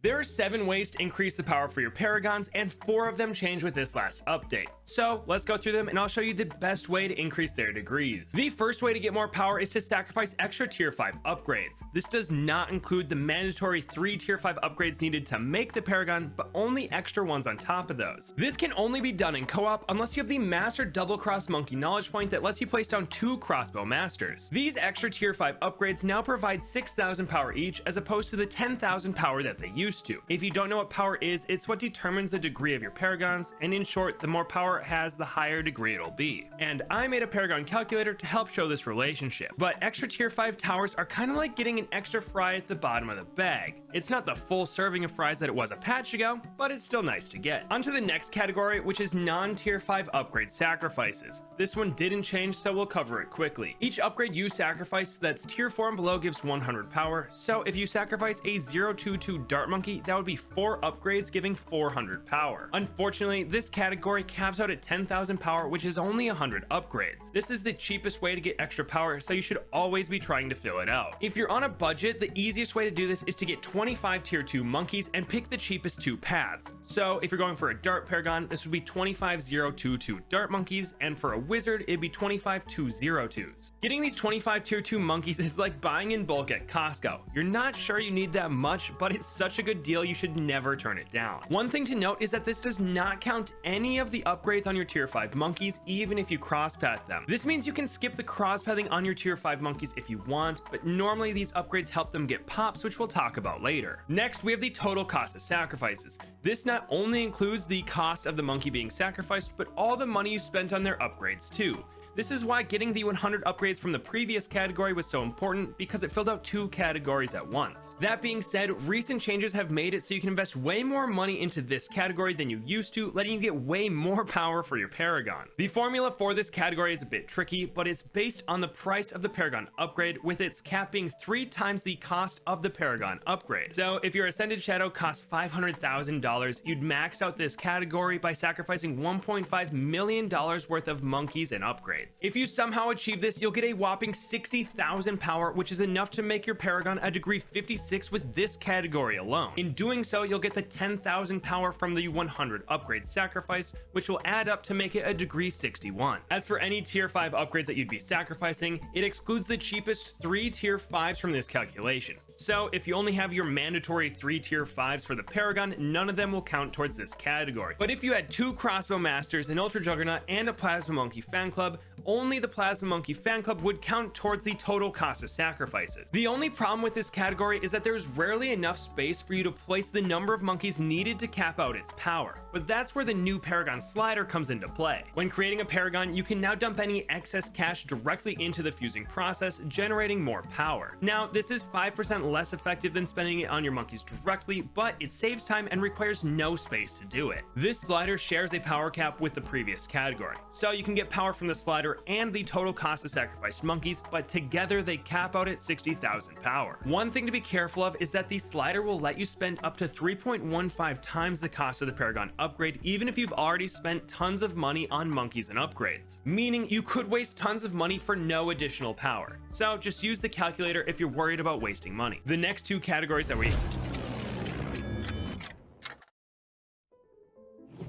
There are 7 ways to increase the power for your paragons, and 4 of them changed with this last update. So let's go through them and I'll show you the best way to increase their degrees. The first way to get more power is to sacrifice extra tier 5 upgrades. This does not include the mandatory 3 tier 5 upgrades needed to make the paragon, but only extra ones on top of those. This can only be done in co-op unless you have the master double cross monkey knowledge point that lets you place down 2 crossbow masters. These extra tier 5 upgrades now provide 6,000 power each as opposed to the 10,000 power that they used to. If you don't know what power is, it's what determines the degree of your paragons, and in short, the more power it has, the higher degree it'll be. And I made a paragon calculator to help show this relationship. But extra tier 5 towers are kind of like getting an extra fry at the bottom of the bag. It's not the full serving of fries that it was a patch ago, but it's still nice to get. Onto the next category, which is non-tier 5 upgrade sacrifices. This one didn't change, so we'll cover it quickly. Each upgrade you sacrifice that's tier 4 and below gives 100 power, so if you sacrifice a 022 dart monkey, that would be 4 upgrades giving 400 power. Unfortunately, this category caps out at 10,000 power, which is only 100 upgrades. This is the cheapest way to get extra power, so you should always be trying to fill it out. If you're on a budget, the easiest way to do this is to get 25 tier 2 monkeys and pick the cheapest 2 paths. So if you're going for a dart paragon, this would be 25 022 dart monkeys, and for a wizard, it'd be 25 202s. Getting these 25 tier 2 monkeys is like buying in bulk at Costco. You're not sure you need that much, but it's such a good deal you should never turn it down. One thing to note is that this does not count any of the upgrades on your tier 5 monkeys, even if you crosspath them. This means you can skip the crosspathing on your tier 5 monkeys if you want, but normally these upgrades help them get pops, which we'll talk about later. Next, we have the total cost of sacrifices. This not only includes the cost of the monkey being sacrificed, but all the money you spent on their upgrades too. This is why getting the 100 upgrades from the previous category was so important, because it filled out 2 categories at once. That being said, recent changes have made it so you can invest way more money into this category than you used to, letting you get way more power for your paragons. The formula for this category is a bit tricky, but it's based on the price of the paragon upgrade, with its cap being 3 times the cost of the paragon upgrade. So if your Ascended Shadow costs $500,000, you'd max out this category by sacrificing $1.5 million worth of monkeys and upgrades. If you somehow achieve this, you'll get a whopping 60,000 power, which is enough to make your paragon a degree 56 with this category alone. In doing so, you'll get the 10,000 power from the 100 upgrades sacrifice, which will add up to make it a degree 61. As for any tier 5 upgrades that you'd be sacrificing, it excludes the cheapest 3 tier 5s from this calculation. So if you only have your mandatory 3 tier 5s for the paragon, none of them will count towards this category. But if you had 2 crossbow masters, an ultra juggernaut, and a plasma monkey fan club, only the plasma monkey fan club would count towards the total cost of sacrifices. The only problem with this category is that there's rarely enough space for you to place the number of monkeys needed to cap out its power. But that's where the new paragon slider comes into play. When creating a paragon, you can now dump any excess cash directly into the fusing process, generating more power. Now, this is 5% less effective than spending it on your monkeys directly, but it saves time and requires no space to do it. This slider shares a power cap with the previous category, so you can get power from the slider and the total cost of sacrificed monkeys, but together they cap out at 60,000 power. One thing to be careful of is that the slider will let you spend up to 3.15 times the cost of the paragon upgrade, even if you've already spent tons of money on monkeys and upgrades, meaning you could waste tons of money for no additional power. So just use the calculator if you're worried about wasting money. The next 2 categories that we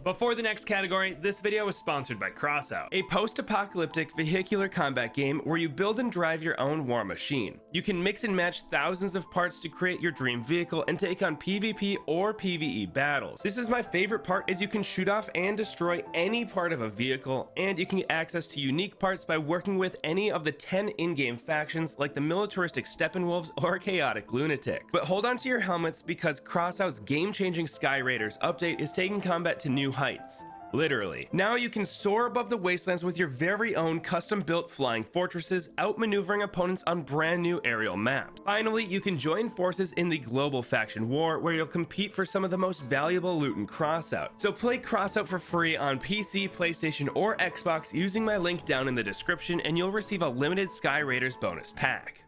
Before the next category, this video was sponsored by Crossout, a post-apocalyptic vehicular combat game where you build and drive your own war machine. You can mix and match thousands of parts to create your dream vehicle and take on PvP or PvE battles. This is my favorite part, as you can shoot off and destroy any part of a vehicle, and you can get access to unique parts by working with any of the 10 in-game factions like the militaristic Steppenwolves or Chaotic Lunatics. But hold on to your helmets, because Crossout's game-changing Sky Raiders update is taking combat to new heights. Literally. Now you can soar above the wastelands with your very own custom-built flying fortresses, outmaneuvering opponents on brand new aerial maps. Finally, you can join forces in the global faction war, where you'll compete for some of the most valuable loot in Crossout. So play Crossout for free on PC, PlayStation, or Xbox using my link down in the description, and you'll receive a limited Sky Raiders bonus pack.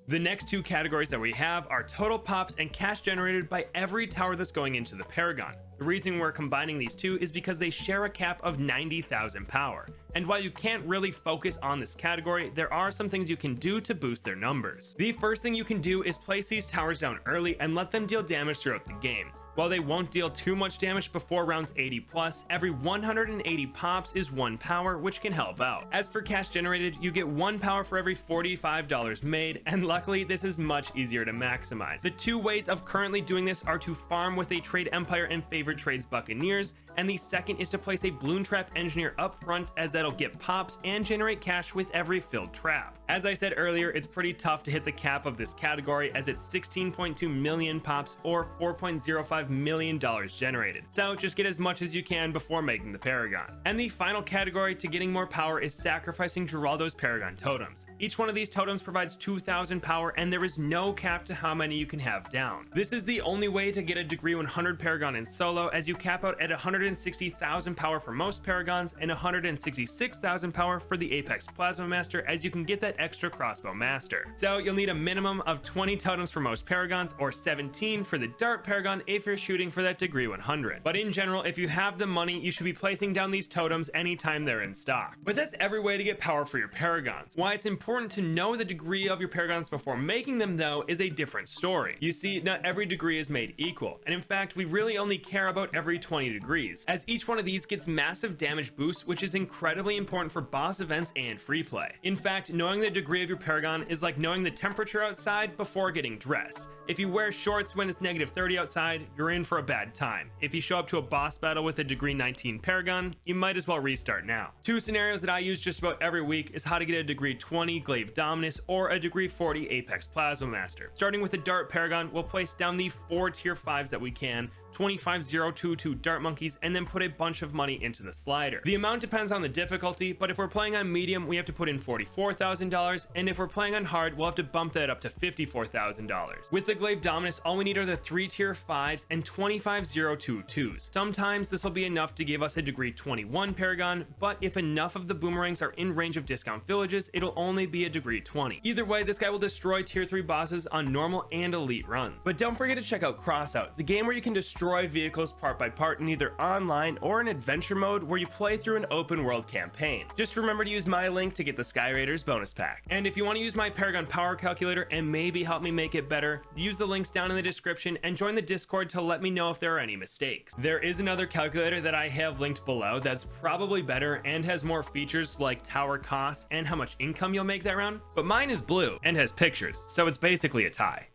The next two categories that we have are total pops and cash generated by every tower that's going into the Paragon. The reason we're combining these two is because they share a cap of 90,000 power. And while you can't really focus on this category, there are some things you can do to boost their numbers. The first thing you can do is place these towers down early and let them deal damage throughout the game. While they won't deal too much damage before rounds 80 plus, every 180 pops is 1 power, which can help out. As for cash generated, you get 1 power for every $45 made, and luckily this is much easier to maximize. The two ways of currently doing this are to farm with a Trade Empire and Favored Trades Buccaneers, and the second is to place a Bloon Trap Engineer up front, as that'll get pops and generate cash with every filled trap. As I said earlier, it's pretty tough to hit the cap of this category, as it's 16.2 million pops or $4.05 million generated. So just get as much as you can before making the Paragon. And the final category to getting more power is sacrificing Geraldo's Paragon Totems. Each one of these totems provides 2,000 power, and there is no cap to how many you can have down. This is the only way to get a degree 100 Paragon in solo, as you cap out at 160,000 power for most Paragons and 166,000 power for the Apex Plasma Master, as you can get that extra crossbow master. So you'll need a minimum of 20 totems for most Paragons, or 17 for the Dart Paragon if you're shooting for that degree 100. But in general, if you have the money, you should be placing down these totems anytime they're in stock. But that's every way to get power for your Paragons. Why it's important to know the degree of your Paragons before making them, though, is a different story. You see, not every degree is made equal, and in fact, we really only care about every 20 degrees, as each one of these gets massive damage boosts, which is incredibly important for boss events and free play. In fact, knowing the degree of your Paragon is like knowing the temperature outside before getting dressed. If you wear shorts when it's -30 outside, you're in for a bad time. If you show up to a boss battle with a degree 19 Paragon, you might as well restart now. Two scenarios that I use just about every week is how to get a degree 20 Glaive Dominus or a degree 40 Apex Plasma Master. Starting with the Dart Paragon, we'll place down the 4 tier 5s that we can, 25022 Dart Monkeys, and then put a bunch of money into the slider. The amount depends on the difficulty, but if we're playing on medium, we have to put in $44,000, and if we're playing on hard, we'll have to bump that up to $54,000. With the Glaive Dominus, all we need are the 3 tier 5s and 25022s. Sometimes this will be enough to give us a degree 21 Paragon, but if enough of the boomerangs are in range of discount villages, it'll only be a degree 20. Either way, this guy will destroy tier 3 bosses on normal and elite runs. But don't forget to check out Crossout, the game where you can destroy vehicles part by part in either online or in adventure mode, where you play through an open world campaign. Just remember to use my link to get the Sky Raiders bonus pack. And if you want to use my Paragon power calculator and maybe help me make it better, use the links down in the description and join the Discord to let me know if there are any mistakes. There is another calculator that I have linked below that's probably better and has more features like tower costs and how much income you'll make that round, but mine is blue and has pictures, so it's basically a tie.